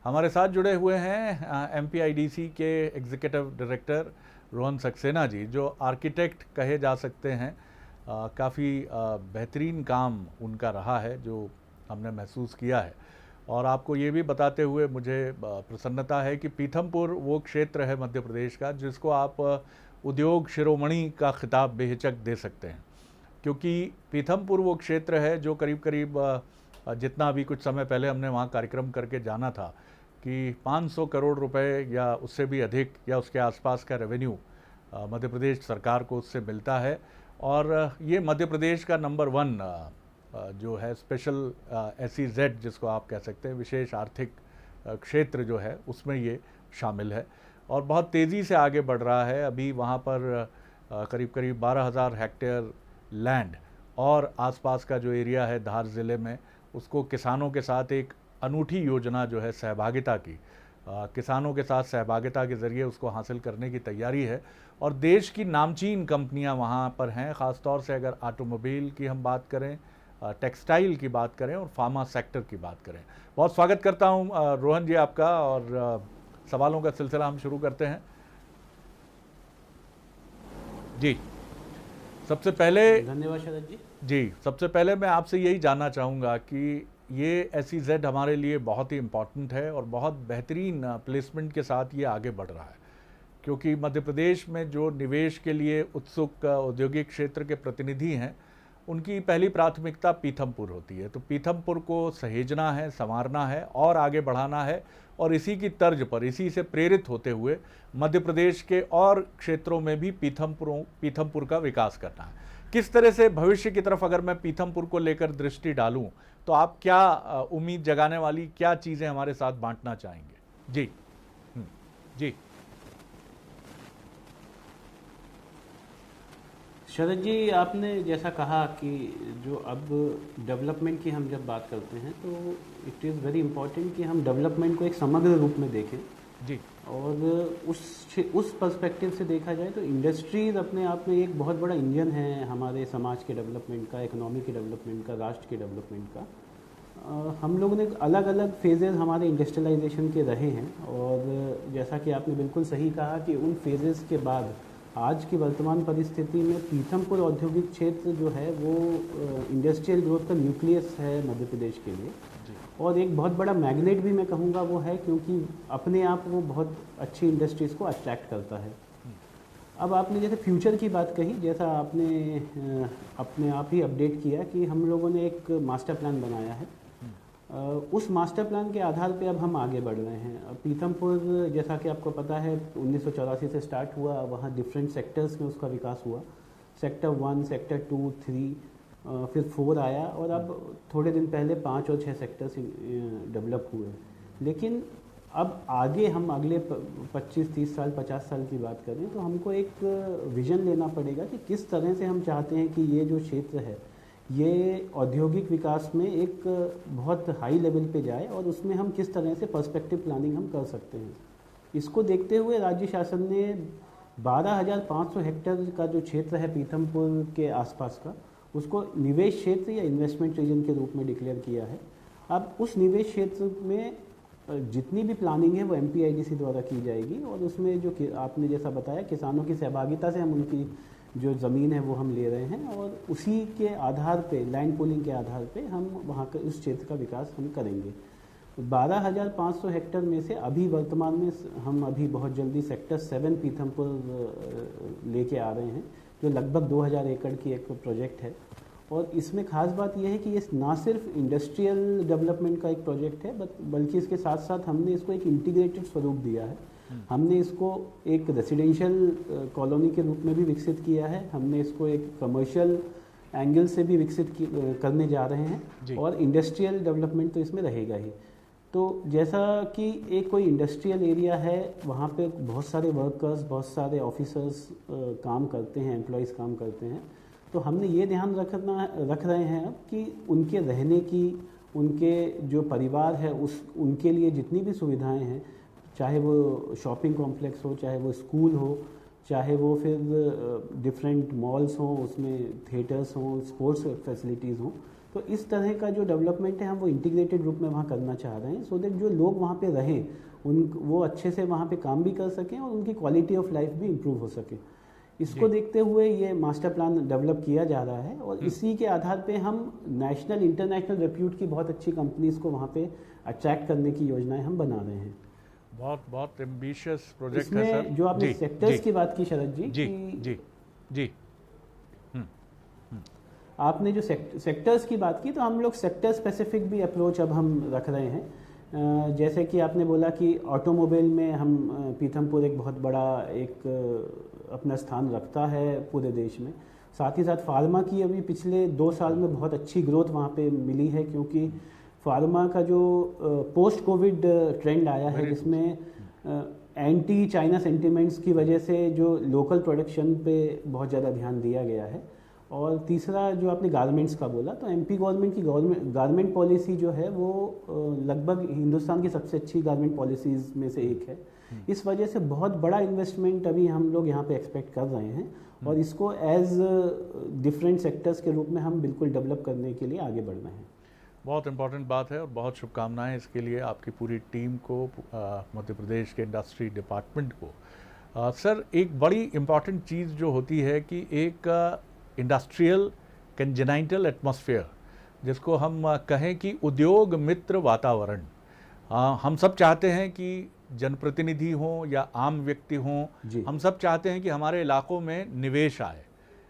हमारे साथ जुड़े हुए हैं एमपीआईडीसी के एग्जीक्यूटिव डायरेक्टर रोहन सक्सेना जी, जो आर्किटेक्ट कहे जा सकते हैं। काफ़ी बेहतरीन काम उनका रहा है जो हमने महसूस किया है। और आपको ये भी बताते हुए मुझे प्रसन्नता है कि पीथमपुर वो क्षेत्र है मध्य प्रदेश का जिसको आप उद्योग शिरोमणि का खिताब बेहिचक दे सकते हैं, क्योंकि पीथमपुर वो क्षेत्र है जो करीब करीब जितना अभी कुछ समय पहले हमने वहाँ कार्यक्रम करके जाना था कि 500 करोड़ रुपए या उससे भी अधिक या उसके आसपास का रेवेन्यू मध्य प्रदेश सरकार को उससे मिलता है। और ये मध्य प्रदेश का नंबर 1 जो है स्पेशल SEZ जिसको आप कह सकते हैं, विशेष आर्थिक क्षेत्र जो है उसमें ये शामिल है और बहुत तेज़ी से आगे बढ़ रहा है। अभी वहाँ पर करीब करीब 12,000 हेक्टेयर लैंड और आसपास का जो एरिया है धार ज़िले में, उसको किसानों के साथ एक अनूठी योजना जो है सहभागिता की, किसानों के साथ सहभागिता के ज़रिए उसको हासिल करने की तैयारी है। और देश की नामचीन कंपनियां वहां पर हैं, ख़ासतौर से अगर ऑटोमोबाइल की हम बात करें, टेक्सटाइल की बात करें और फार्मा सेक्टर की बात करें। बहुत स्वागत करता हूं रोहन जी आपका, और सवालों का सिलसिला हम शुरू करते हैं जी। सबसे पहले धन्यवाद शरद जी। सबसे पहले मैं आपसे यही जानना चाहूँगा कि ये SEZ हमारे लिए बहुत ही इम्पॉर्टेंट है और बहुत बेहतरीन प्लेसमेंट के साथ ये आगे बढ़ रहा है, क्योंकि मध्य प्रदेश में जो निवेश के लिए उत्सुक औद्योगिक क्षेत्र के प्रतिनिधि हैं उनकी पहली प्राथमिकता पीथमपुर होती है। तो पीथमपुर को सहेजना है, संवारना है और आगे बढ़ाना है, और इसी की तर्ज पर, इसी से प्रेरित होते हुए मध्य प्रदेश के और क्षेत्रों में भी पीथमपुर का विकास करना है। किस तरह से भविष्य की तरफ अगर मैं पीथमपुर को लेकर दृष्टि डालूं तो आप क्या उम्मीद जगाने वाली क्या चीज़ें हमारे साथ बांटना चाहेंगे? जी जी शरद जी, आपने जैसा कहा कि जो अब डेवलपमेंट की हम जब बात करते हैं तो इट इज़ वेरी इम्पॉर्टेंट कि हम डेवलपमेंट को एक समग्र रूप में देखें जी। और उस पर्सपेक्टिव से देखा जाए तो इंडस्ट्रीज अपने आप में एक बहुत बड़ा इंजन है हमारे समाज के डेवलपमेंट का, इकोनॉमी के डेवलपमेंट का, राष्ट्र के डेवलपमेंट का। हम लोगों ने अलग अलग फेजेज़ हमारे इंडस्ट्रियलाइजेशन के रहे हैं, और जैसा कि आपने बिल्कुल सही कहा कि उन फेजेज़ के बाद आज की वर्तमान परिस्थिति में पीथमपुर औद्योगिक क्षेत्र जो है वो इंडस्ट्रियल ग्रोथ का न्यूक्लियस है मध्य प्रदेश के लिए, और एक बहुत बड़ा मैग्नेट भी मैं कहूँगा वो है, क्योंकि अपने आप वो बहुत अच्छी इंडस्ट्रीज़ को अट्रैक्ट करता है। अब आपने जैसे फ्यूचर की बात कही, जैसा आपने अपने आप ही अपडेट किया कि हम लोगों ने एक मास्टर प्लान बनाया है। उस मास्टर प्लान के आधार पे अब हम आगे बढ़ रहे हैं। पीथमपुर जैसा कि आपको पता है 1984 से स्टार्ट हुआ, वहाँ डिफरेंट सेक्टर्स में उसका विकास हुआ। सेक्टर 1, सेक्टर 2, 3, फिर 4 आया, और अब थोड़े दिन पहले 5 और 6 सेक्टर्स डेवलप हुए। लेकिन अब आगे हम अगले 25-30 साल, 50 साल की बात करें तो हमको एक विज़न लेना पड़ेगा कि किस तरह से हम चाहते हैं कि ये जो क्षेत्र है ये औद्योगिक विकास में एक बहुत हाई लेवल पे जाए, और उसमें हम किस तरह से पर्सपेक्टिव प्लानिंग हम कर सकते हैं। इसको देखते हुए राज्य शासन ने 12,500 हेक्टेयर का जो क्षेत्र है पीथमपुर के आसपास का, उसको निवेश क्षेत्र या इन्वेस्टमेंट रीजन के रूप में डिक्लेयर किया है। अब उस निवेश क्षेत्र में जितनी भी प्लानिंग है वो MPIDC द्वारा की जाएगी, और उसमें जो आपने जैसा बताया किसानों की सहभागिता से हम उनकी जो ज़मीन है वो हम ले रहे हैं, और उसी के आधार पे, लैंड पूलिंग के आधार पे हम वहाँ के उस क्षेत्र का विकास हम करेंगे। 12,500 हेक्टेयर में से अभी वर्तमान में हम अभी बहुत जल्दी सेक्टर 7 पीथमपुर लेके आ रहे हैं, जो लगभग 2,000 एकड़ की एक प्रोजेक्ट है। और इसमें खास बात यह है कि ये ना सिर्फ इंडस्ट्रियल डेवलपमेंट का एक प्रोजेक्ट है, बल्कि इसके साथ साथ हमने इसको एक इंटीग्रेटेड स्वरूप दिया है। हमने इसको एक रेसिडेंशियल कॉलोनी के रूप में भी विकसित किया है, हमने इसको एक कमर्शियल एंगल से भी विकसित करने जा रहे हैं, और इंडस्ट्रियल डेवलपमेंट तो इसमें रहेगा ही। तो जैसा कि एक कोई इंडस्ट्रियल एरिया है, वहाँ पे बहुत सारे वर्कर्स, बहुत सारे ऑफिसर्स काम करते हैं, एम्प्लॉयज़ काम करते हैं। तो हमने ये ध्यान रख रहे हैं अब कि उनके रहने की, उनके जो परिवार है उनके लिए जितनी भी सुविधाएं हैं, चाहे वो शॉपिंग कॉम्प्लेक्स हो, चाहे वो स्कूल हो, चाहे वो फिर डिफरेंट मॉल्स हों, उसमें थिएटर्स हों, स्पोर्ट्स फैसिलिटीज़ हों, तो इस तरह का जो डेवलपमेंट है हम वो इंटीग्रेटेड रूप में वहाँ करना चाह रहे हैं, सो दैट जो लोग वहाँ पे रहें वो अच्छे से वहाँ पे काम भी कर सकें और उनकी क्वालिटी ऑफ लाइफ भी इम्प्रूव हो सके। इसको देखते हुए ये मास्टर प्लान डेवलप किया जा रहा है और इसी के आधार पे हम नेशनल इंटरनेशनल रेप्यूट की बहुत अच्छी कंपनीज को वहाँ पे अट्रैक्ट करने की योजनाएं हम बना रहे हैं। बहुत बहुत एम्बिशियस प्रोजेक्ट है सर। जो आपने सेक्टर्स की बात की शरद जी, जी आपने जो सेक्टर्स की बात की, तो हम लोग सेक्टर स्पेसिफिक भी अप्रोच अब हम रख रहे हैं। जैसे कि आपने बोला कि ऑटोमोबाइल में हम पीथमपुर एक बहुत बड़ा एक अपना स्थान रखता है पूरे देश में। साथ ही साथ फार्मा की अभी पिछले 2 साल में बहुत अच्छी ग्रोथ वहाँ पे मिली है, क्योंकि फार्मा का जो पोस्ट कोविड ट्रेंड आया है जिसमें एंटी चाइना सेंटिमेंट्स की वजह से जो लोकल प्रोडक्शन पे बहुत ज़्यादा ध्यान दिया गया है। और तीसरा जो आपने गारमेंट्स का बोला, तो एमपी गवर्नमेंट की गारमेंट पॉलिसी जो है वो लगभग हिंदुस्तान की सबसे अच्छी गारमेंट पॉलिसीज़ में से एक है। इस वजह से बहुत बड़ा इन्वेस्टमेंट अभी हम लोग यहाँ पे एक्सपेक्ट कर रहे हैं और इसको एज डिफरेंट सेक्टर्स के रूप में हम बिल्कुल डेवलप करने के लिए आगे बढ़ रहे हैं। बहुत इम्पॉर्टेंट बात है और बहुत शुभकामनाएं इसके लिए आपकी पूरी टीम को, मध्य प्रदेश के इंडस्ट्री डिपार्टमेंट को। सर, एक बड़ी इम्पॉर्टेंट चीज़ जो होती है कि एक इंडस्ट्रियल कंजेनाइटल एटमॉस्फेयर, जिसको हम कहें कि उद्योग मित्र वातावरण, हम सब चाहते हैं कि जनप्रतिनिधि हों या आम व्यक्ति हों, हम सब चाहते हैं कि हमारे इलाकों में निवेश आए,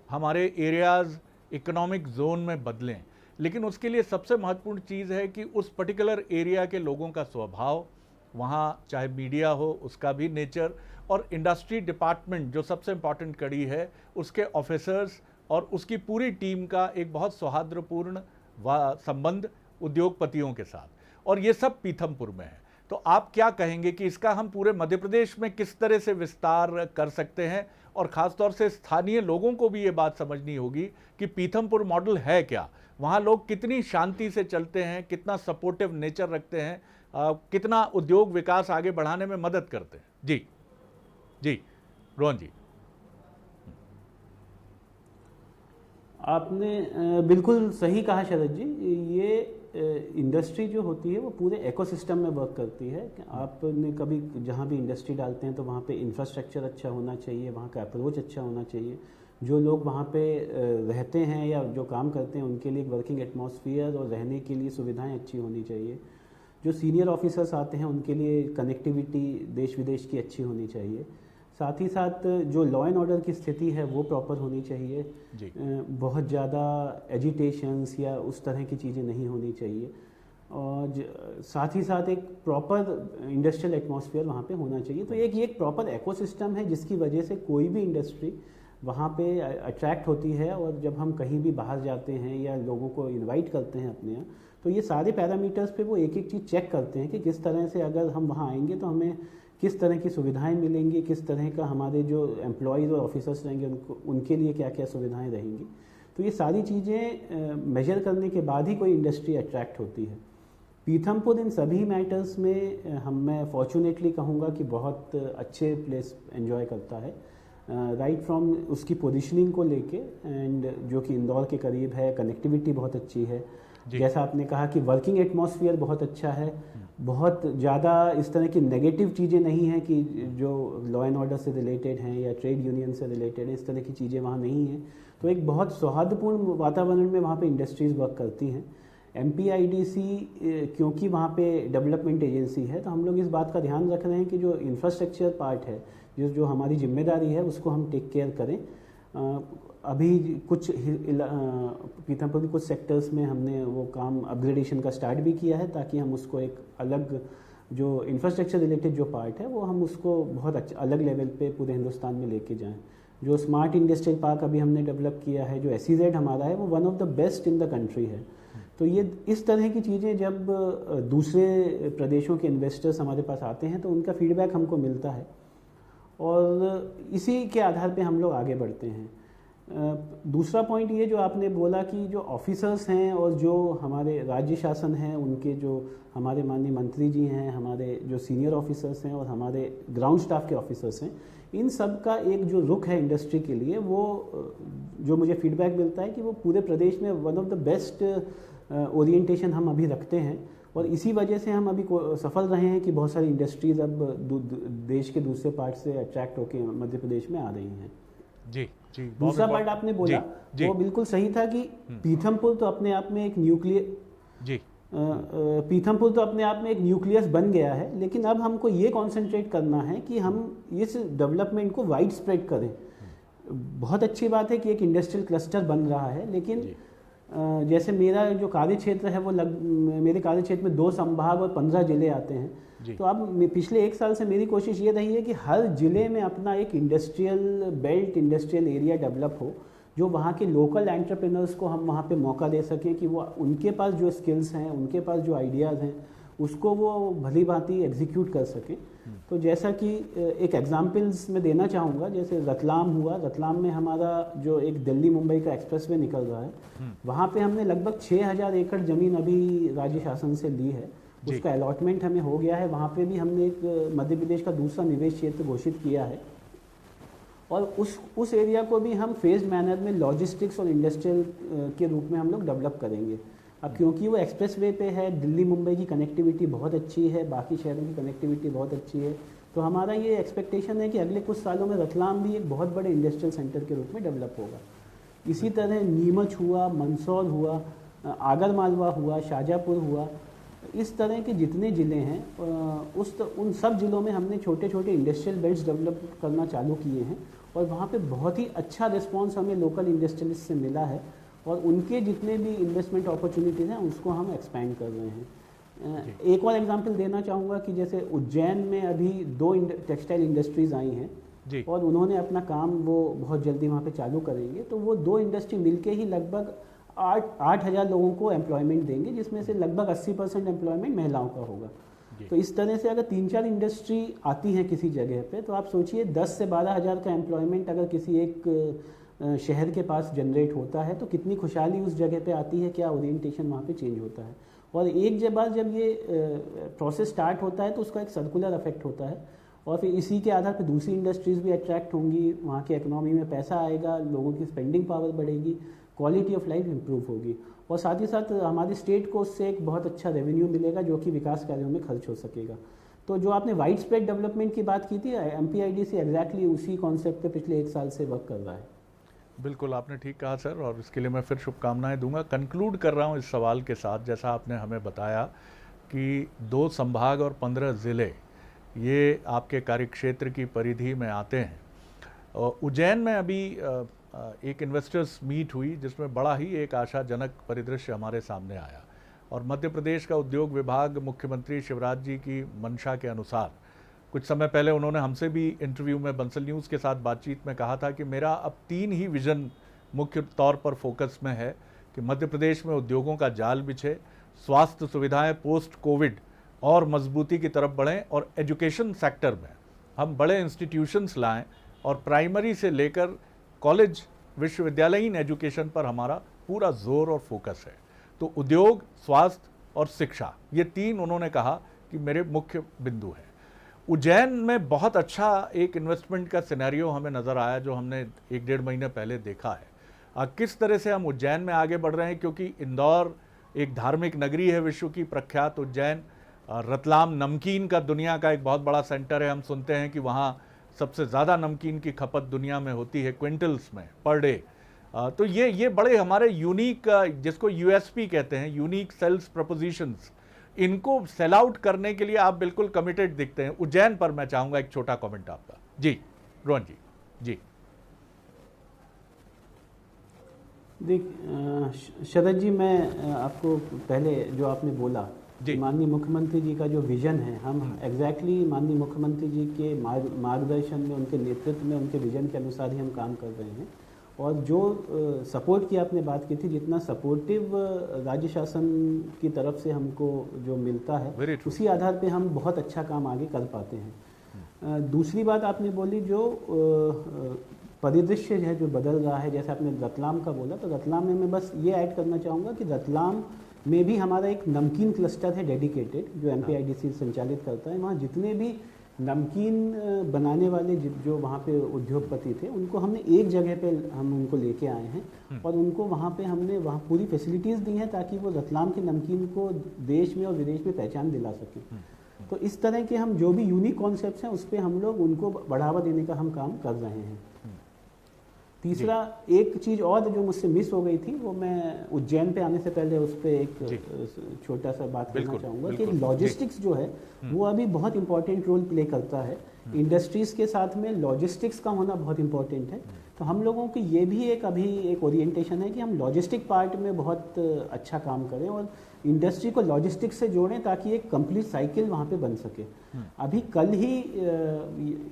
हमारे एरियाज़ इकोनॉमिक जोन में बदलें। लेकिन उसके लिए सबसे महत्वपूर्ण चीज़ है कि उस पर्टिकुलर एरिया के लोगों का स्वभाव, वहाँ चाहे मीडिया हो उसका भी नेचर, और इंडस्ट्री डिपार्टमेंट जो सबसे इम्पॉर्टेंट कड़ी है उसके ऑफिसर्स और उसकी पूरी टीम का एक बहुत सौहार्दपूर्ण संबंध उद्योगपतियों के साथ, और ये सब पीथमपुर में है। तो आप क्या कहेंगे कि इसका हम पूरे मध्य प्रदेश में किस तरह से विस्तार कर सकते हैं, और ख़ासतौर से स्थानीय लोगों को भी ये बात समझनी होगी कि पीथमपुर मॉडल है क्या, वहाँ लोग कितनी शांति से चलते हैं, कितना सपोर्टिव नेचर रखते हैं, कितना उद्योग विकास आगे बढ़ाने में मदद करते हैं। जी रोहन जी। आपने बिल्कुल सही कहा शरद जी। ये इंडस्ट्री जो होती है वो पूरे इकोसिस्टम में वर्क करती है। आपने कभी जहाँ भी इंडस्ट्री डालते हैं तो वहाँ पे इंफ्रास्ट्रक्चर अच्छा होना चाहिए, वहाँ का अप्रोच अच्छा होना चाहिए, जो लोग वहाँ पे रहते हैं या जो काम करते हैं उनके लिए एक वर्किंग एटमॉस्फेयर और रहने के लिए सुविधाएं अच्छी होनी चाहिए, जो सीनियर ऑफिसर्स आते हैं उनके लिए कनेक्टिविटी देश विदेश की अच्छी होनी चाहिए, साथ ही साथ जो लॉ एंड ऑर्डर की स्थिति है वो प्रॉपर होनी चाहिए, बहुत ज़्यादा एजिटेशंस या उस तरह की चीज़ें नहीं होनी चाहिए, और साथ ही साथ एक प्रॉपर इंडस्ट्रियल एटमॉस्फेयर वहाँ पे होना चाहिए। तो ये एक प्रॉपर इकोसिस्टम है जिसकी वजह से कोई भी इंडस्ट्री वहाँ पे अट्रैक्ट होती है। और जब हम कहीं भी बाहर जाते हैं या लोगों को इनवाइट करते हैं अपने यहाँ, तो ये सारे पैरामीटर्स पे वो एक एक चीज़ चेक करते हैं कि किस तरह से अगर हम वहाँ आएंगे तो हमें किस तरह की सुविधाएं मिलेंगी, किस तरह का हमारे जो एम्प्लॉयज़ और ऑफिसर्स रहेंगे उनके लिए क्या क्या सुविधाएं रहेंगी। तो ये सारी चीज़ें मेजर करने के बाद ही कोई इंडस्ट्री अट्रैक्ट होती है। पीथमपुर इन सभी मैटर्स में मैं फॉर्चुनेटली कहूँगा कि बहुत अच्छे प्लेस एंजॉय करता है, राइट फ्रॉम उसकी पोजीशनिंग को लेके, एंड जो कि इंदौर के करीब है, कनेक्टिविटी बहुत अच्छी है, जैसा आपने कहा कि वर्किंग एटमॉस्फेयर बहुत अच्छा है, बहुत ज़्यादा इस तरह की नेगेटिव चीज़ें नहीं हैं कि जो लॉ एंड ऑर्डर से रिलेटेड हैं या ट्रेड यूनियन से रिलेटेड है, इस तरह की चीज़ें वहाँ नहीं हैं। तो एक बहुत सौहार्दपूर्ण वातावरण में वहाँ पे इंडस्ट्रीज़ वर्क करती हैं। MPIDC क्योंकि वहाँ पे डेवलपमेंट एजेंसी है, तो हम लोग इस बात का ध्यान रख रहे हैं कि जो इंफ्रास्ट्रक्चर पार्ट है, जो हमारी जिम्मेदारी है, उसको हम टेक केयर करें। अभी कुछ पीथमपुर के कुछ सेक्टर्स में हमने वो काम अपग्रेडेशन का स्टार्ट भी किया है, ताकि हम उसको एक अलग जो इंफ्रास्ट्रक्चर रिलेटेड जो पार्ट है वो हम उसको बहुत अच्छा अलग लेवल पे पूरे हिंदुस्तान में लेके जाएं। जो स्मार्ट इंडस्ट्रियल पार्क अभी हमने डेवलप किया है, जो SEZ हमारा है, वो one of the best in the country है। तो ये इस तरह की चीज़ें जब दूसरे प्रदेशों के इन्वेस्टर्स हमारे पास आते हैं तो उनका फीडबैक हमको मिलता है और इसी के आधार पे हम लोग आगे बढ़ते हैं। दूसरा पॉइंट ये जो आपने बोला कि जो ऑफिसर्स हैं और जो हमारे राज्य शासन हैं, उनके जो हमारे माननीय मंत्री जी हैं, हमारे जो सीनियर ऑफिसर्स हैं और हमारे ग्राउंड स्टाफ के ऑफिसर्स हैं, इन सब का एक जो रुख है इंडस्ट्री के लिए, वो जो मुझे फीडबैक मिलता है कि वो पूरे प्रदेश में one of the best orientation हम अभी रखते हैं। और इसी वजह से हम अभी सफल रहे हैं कि बहुत सारी इंडस्ट्रीज़ अब देश के दूसरे पार्ट से अट्रैक्ट होकर मध्य प्रदेश में आ रही हैं। जी जी। दूसरा पार्ट आपने बोला वो बिल्कुल सही था कि पीथमपुर तो अपने आप में एक पीथमपुर तो अपने आप में एक न्यूक्लियस बन गया है, लेकिन अब हमको ये कॉन्सेंट्रेट करना है कि हम इस डेवलपमेंट को वाइड स्प्रेड करें। बहुत अच्छी बात है कि एक इंडस्ट्रियल क्लस्टर बन रहा है, लेकिन जैसे मेरा जो कार्य क्षेत्र है वो मेरे कार्य क्षेत्र में 2 संभाग और 15 जिले आते हैं। तो अब पिछले 1 साल से मेरी कोशिश ये रही है कि हर जिले में अपना एक industrial belt, industrial area develop हो, जो वहाँ के लोकल एंटरप्रेन्योर्स को हम वहाँ पे मौका दे सकें कि वो उनके पास जो स्किल्स हैं, उनके पास जो आइडियाज़ हैं, उसको वो भली भांति एग्जीक्यूट कर सकें। तो जैसा कि एक एग्जांपल्स मैं देना चाहूँगा, जैसे रतलाम हुआ, रतलाम में हमारा जो एक दिल्ली मुंबई का एक्सप्रेसवे निकल रहा है, वहाँ पे हमने लगभग 6000 एकड़ ज़मीन अभी राज्य शासन से ली है। उसका अलॉटमेंट हमें हो गया है। वहाँ पे भी हमने एक मध्य प्रदेश का दूसरा निवेश क्षेत्र घोषित किया है, और उस एरिया को भी हम फेज्ड मैनर में लॉजिस्टिक्स और इंडस्ट्रियल के रूप में हम लोग डेवलप करेंगे। अब क्योंकि वो एक्सप्रेसवे पे है, दिल्ली मुंबई की कनेक्टिविटी बहुत अच्छी है, बाकी शहरों की कनेक्टिविटी बहुत अच्छी है, तो हमारा ये एक्सपेक्टेशन है कि अगले कुछ सालों में रतलाम भी एक बहुत बड़े इंडस्ट्रियल सेंटर के रूप में डेवलप होगा। इसी तरह नीमच हुआ, मंदसौर हुआ, आगरमालवा हुआ, शाजापुर हुआ, इस तरह के जितने ज़िले हैं उन सब ज़िलों में हमने छोटे छोटे इंडस्ट्रियल बेल्ट्स डेवलप करना चालू किए हैं, और वहाँ पे बहुत ही अच्छा रिस्पांस हमें लोकल इंडस्ट्रियलिस्ट से मिला है, और उनके जितने भी इन्वेस्टमेंट अपॉर्चुनिटीज़ हैं उसको हम एक्सपैंड कर रहे हैं। एक और एग्जांपल देना चाहूँगा कि जैसे उज्जैन में अभी 2 टेक्सटाइल इंडस्ट्रीज़ आई हैं जी, और उन्होंने अपना काम वो बहुत जल्दी वहाँ पे चालू करेंगे। तो वो 2 इंडस्ट्री मिलके ही लगभग 8,000 लोगों को एम्प्लॉयमेंट देंगे, जिसमें से लगभग 80% एम्प्लॉयमेंट महिलाओं का होगा। तो इस तरह से अगर 3-4 इंडस्ट्री आती हैं किसी जगह पे, तो आप सोचिए 10 से 12 हज़ार का एम्प्लॉयमेंट अगर किसी एक शहर के पास जनरेट होता है तो कितनी खुशहाली उस जगह पे आती है, क्या ओरिएंटेशन वहाँ पे चेंज होता है। और एक बार जब ये प्रोसेस स्टार्ट होता है तो उसका एक सर्कुलर इफेक्ट होता है, और फिर इसी के आधार पर दूसरी इंडस्ट्रीज़ भी अट्रैक्ट होंगी, वहाँ की इकोनॉमी में पैसा आएगा, लोगों की स्पेंडिंग पावर बढ़ेगी, क्वालिटी ऑफ लाइफ इम्प्रूव होगी, और साथ ही साथ हमारी स्टेट को उससे एक बहुत अच्छा रेवेन्यू मिलेगा जो कि विकास कार्यों में खर्च हो सकेगा। तो जो आपने वाइड स्प्रेड डेवलपमेंट की बात की थी, MPIDC एग्जैक्टली उसी कॉन्सेप्ट पे पिछले 1 साल से वर्क कर रहा है। बिल्कुल, आपने ठीक कहा सर, और इसके लिए मैं फिर शुभकामनाएं दूंगा। कंक्लूड कर रहा हूं इस सवाल के साथ, जैसा आपने हमें बताया कि 2 संभाग और 15 ज़िले ये आपके कार्यक्षेत्र की परिधि में आते हैं। और उज्जैन में अभी एक इन्वेस्टर्स मीट हुई जिसमें बड़ा ही एक आशाजनक परिदृश्य हमारे सामने आया, और मध्य प्रदेश का उद्योग विभाग मुख्यमंत्री शिवराज जी की मंशा के अनुसार कुछ समय पहले उन्होंने हमसे भी इंटरव्यू में बंसल न्यूज़ के साथ बातचीत में कहा था कि मेरा अब 3 ही विज़न मुख्य तौर पर फोकस में है कि मध्य प्रदेश में उद्योगों का जाल बिछे, स्वास्थ्य सुविधाएं पोस्ट कोविड और मजबूती की तरफ बढ़ें, और एजुकेशन सेक्टर में हम बड़े इंस्टीट्यूशंस लाएं, और प्राइमरी से लेकर कॉलेज विश्वविद्यालयीन एजुकेशन पर हमारा पूरा जोर और फोकस है। तो उद्योग, स्वास्थ्य और शिक्षा, ये 3 उन्होंने कहा कि मेरे मुख्य बिंदु हैं। उज्जैन में बहुत अच्छा एक इन्वेस्टमेंट का सिनेरियो हमें नज़र आया जो हमने 1-1.5 महीने पहले देखा है। किस तरह से हम उज्जैन में आगे बढ़ रहे हैं, क्योंकि इंदौर एक धार्मिक नगरी है विश्व की प्रख्यात उज्जैन, रतलाम नमकीन का दुनिया का एक बहुत बड़ा सेंटर है। हम सुनते हैं कि वहाँ सबसे ज़्यादा नमकीन की खपत दुनिया में होती है क्विंटल्स में पर डे। तो ये बड़े हमारे यूनिक, जिसको USP कहते हैं, यूनिक सेल्स प्रपोजिशंस, इनको सेल आउट करने के लिए आप बिल्कुल कमिटेड दिखते हैं। उज्जैन पर मैं चाहूँगा एक छोटा कमेंट आपका। जी रोहन जी। जी शरद जी, मैं आपको पहले जो आपने बोला माननीय मुख्यमंत्री जी का जो विज़न है, हम एग्जैक्टली माननीय मुख्यमंत्री जी के मार्गदर्शन में, उनके नेतृत्व में, उनके विज़न के अनुसार ही हम काम कर रहे हैं। और जो सपोर्ट की आपने बात की थी, जितना सपोर्टिव राज्य शासन की तरफ से हमको जो मिलता है उसी आधार पे हम बहुत अच्छा काम आगे कर पाते हैं। दूसरी बात आपने बोली जो परिदृश्य है जो बदल रहा है, जैसे आपने रतलाम का बोला, तो रतलाम में मैं बस ये ऐड करना चाहूँगा कि रतलाम में भी हमारा एक नमकीन क्लस्टर है डेडिकेटेड, जो MPIDC संचालित करता है। वहाँ जितने भी नमकीन बनाने वाले जो वहाँ पे उद्योगपति थे, उनको हमने एक जगह पे हम उनको लेके आए हैं और उनको वहाँ पे हमने वहाँ पूरी फैसिलिटीज़ दी हैं ताकि वो रतलाम के नमकीन को देश में और विदेश में पहचान दिला सकें। तो इस तरह के हम जो भी यूनिक कॉन्सेप्ट्स हैं उस पर हम लोग उनको बढ़ावा देने का हम काम कर रहे हैं। तीसरा एक चीज़ और जो मुझसे मिस हो गई थी, वो मैं उज्जैन पे आने से पहले उस पर एक छोटा सा बात करना चाहूँगा कि लॉजिस्टिक्स जो है वो अभी बहुत इंपॉर्टेंट रोल प्ले करता है। इंडस्ट्रीज़ के साथ में लॉजिस्टिक्स का होना बहुत इंपॉर्टेंट है। तो हम लोगों की ये भी अभी एक ओरिएंटेशन है कि हम लॉजिस्टिक पार्ट में बहुत अच्छा काम करें और इंडस्ट्री को लॉजिस्टिक्स से जोड़ें ताकि एक कंप्लीट साइकिल वहाँ पे बन सके। अभी कल ही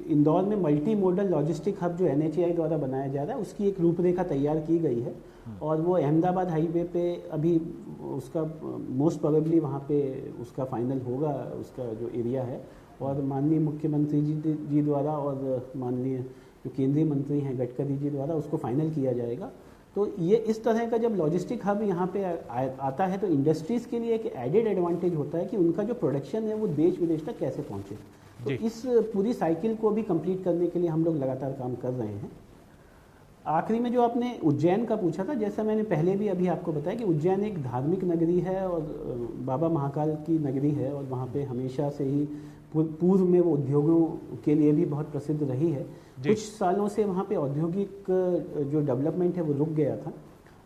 इंदौर में मल्टी मॉडल लॉजिस्टिक हब जो NHAI द्वारा बनाया जा रहा है, उसकी एक रूपरेखा तैयार की गई है और वो अहमदाबाद हाईवे पे अभी उसका मोस्ट प्रोबेबली वहाँ पे उसका फाइनल होगा, उसका जो एरिया है। और माननीय मुख्यमंत्री जी द्वारा और माननीय जो केंद्रीय मंत्री हैं गडकरी जी द्वारा उसको फाइनल किया जाएगा। तो ये इस तरह का जब लॉजिस्टिक हब यहाँ पे आता है तो इंडस्ट्रीज़ के लिए एक एडेड एडवांटेज होता है कि उनका जो प्रोडक्शन है वो देश विदेश तक कैसे पहुँचे। तो इस पूरी साइकिल को भी कंप्लीट करने के लिए हम लोग लगातार काम कर रहे हैं। आखिरी में जो आपने उज्जैन का पूछा था, जैसा मैंने पहले भी अभी आपको बताया कि उज्जैन एक धार्मिक नगरी है और बाबा महाकाल की नगरी है और वहाँ पे हमेशा से ही पूर्व में वो उद्योगों के लिए भी बहुत प्रसिद्ध रही है। कुछ सालों से वहाँ पे औद्योगिक जो डेवलपमेंट है वो रुक गया था।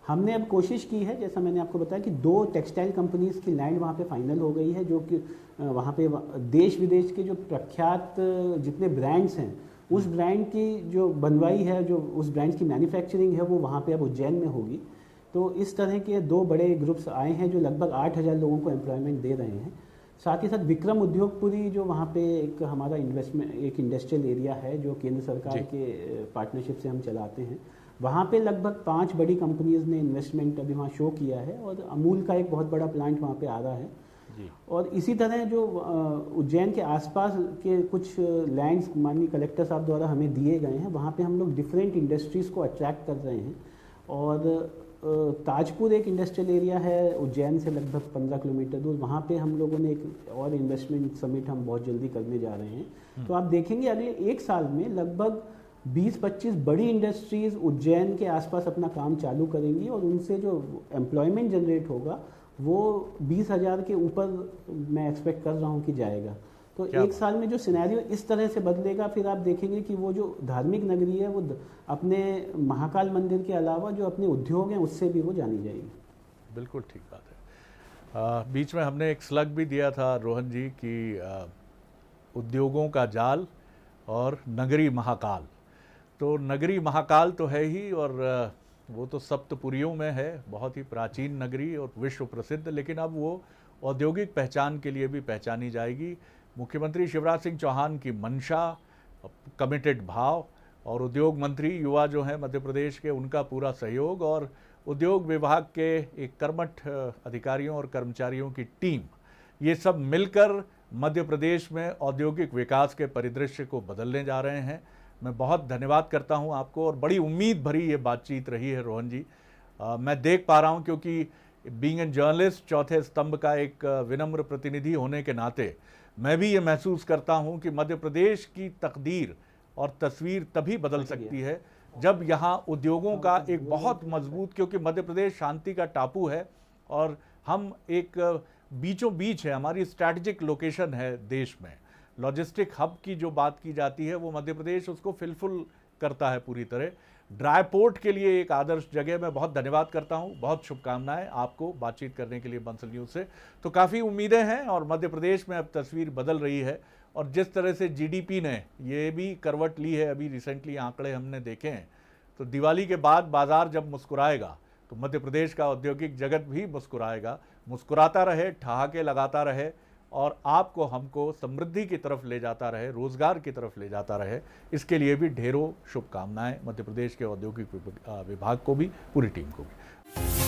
हमने अब कोशिश की है, जैसा मैंने आपको बताया कि 2 टेक्सटाइल कंपनीज़ की लैंड वहाँ पे फाइनल हो गई है, जो कि वहाँ पे देश विदेश के जो प्रख्यात जितने ब्रांड्स हैं उस ब्रांड की जो बनवाई है, जो उस ब्रांड की मैन्युफैक्चरिंग है वो वहाँ पे अब उज्जैन में होगी। तो इस तरह के 2 बड़े ग्रुप्स आए हैं जो लगभग 8,000 लोगों को एम्प्लॉयमेंट दे रहे हैं। साथ ही साथ विक्रम उद्योगपुरी जो वहाँ पे एक हमारा एक इंडस्ट्रियल एरिया है जो केंद्र सरकार के पार्टनरशिप से हम चलाते हैं, वहाँ पे लगभग 5 बड़ी कंपनीज़ ने इन्वेस्टमेंट अभी वहाँ शो किया है और अमूल का एक बहुत बड़ा प्लांट वहाँ पे आ रहा है। और इसी तरह जो उज्जैन के आसपास के कुछ लैंड्स माननीय कलेक्टर साहब द्वारा हमें दिए गए हैं, वहाँ पे हम लोग डिफरेंट इंडस्ट्रीज़ को अट्रैक्ट कर रहे हैं। और ताजपुर एक इंडस्ट्रियल एरिया है उज्जैन से लगभग 15 किलोमीटर दूर, वहाँ पे हम लोगों ने एक और इन्वेस्टमेंट समिट हम बहुत जल्दी करने जा रहे हैं। तो आप देखेंगे अगले 1 साल में लगभग 20-25 बड़ी इंडस्ट्रीज़ उज्जैन के आसपास अपना काम चालू करेंगी और उनसे जो एम्प्लॉयमेंट जनरेट होगा वो 20,000 के ऊपर मैं एक्सपेक्ट कर रहा हूँ कि जाएगा। तो 1 साल में जो सिनेरियो इस तरह से बदलेगा, फिर आप देखेंगे कि वो जो धार्मिक नगरी है वो अपने महाकाल मंदिर के अलावा जो अपने उद्योग हैं उससे भी वो जानी जाएगी। बिल्कुल ठीक बात है। बीच में हमने एक स्लग भी दिया था रोहन जी कि उद्योगों का जाल और नगरी महाकाल। तो नगरी महाकाल तो है ही और वो तो सप्तपुरियों में है, बहुत ही प्राचीन नगरी और विश्व प्रसिद्ध, लेकिन अब वो औद्योगिक पहचान के लिए भी पहचानी जाएगी। मुख्यमंत्री शिवराज सिंह चौहान की मंशा, कमिटेड भाव और उद्योग मंत्री युवा जो हैं मध्य प्रदेश के, उनका पूरा सहयोग और उद्योग विभाग के एक कर्मठ अधिकारियों और कर्मचारियों की टीम, ये सब मिलकर मध्य प्रदेश में औद्योगिक विकास के परिदृश्य को बदलने जा रहे हैं। मैं बहुत धन्यवाद करता हूं आपको और बड़ी उम्मीद भरी ये बातचीत रही है रोहन जी। मैं देख पा रहा हूं क्योंकि बीइंग एन जर्नलिस्ट, चौथे स्तंभ का एक विनम्र प्रतिनिधि होने के नाते मैं भी ये महसूस करता हूं कि मध्य प्रदेश की तकदीर और तस्वीर तभी बदल सकती है जब यहाँ उद्योगों का एक बहुत मजबूत, क्योंकि मध्य प्रदेश शांति का टापू है और हम एक बीचों बीच है, हमारी स्ट्रैटेजिक लोकेशन है देश में। लॉजिस्टिक हब की जो बात की जाती है वो मध्य प्रदेश उसको फिलफुल करता है पूरी तरह। ड्राई पोर्ट के लिए एक आदर्श जगह। मैं बहुत धन्यवाद करता हूं, बहुत शुभकामनाएं आपको बातचीत करने के लिए बंसल न्यूज़ से। तो काफ़ी उम्मीदें हैं और मध्य प्रदेश में अब तस्वीर बदल रही है और जिस तरह से जीडीपी ने ये भी करवट ली है, अभी रिसेंटली आंकड़े हमने देखे हैं, तो दिवाली के बाद बाजार जब मुस्कुराएगा तो मध्य प्रदेश का औद्योगिक जगत भी मुस्कुराएगा। मुस्कुराता रहे, ठहाके लगाता रहे और आपको हमको समृद्धि की तरफ ले जाता रहे, रोजगार की तरफ ले जाता रहे, इसके लिए भी ढेरों शुभकामनाएं मध्य प्रदेश के औद्योगिक विभाग को भी, पूरी टीम को भी।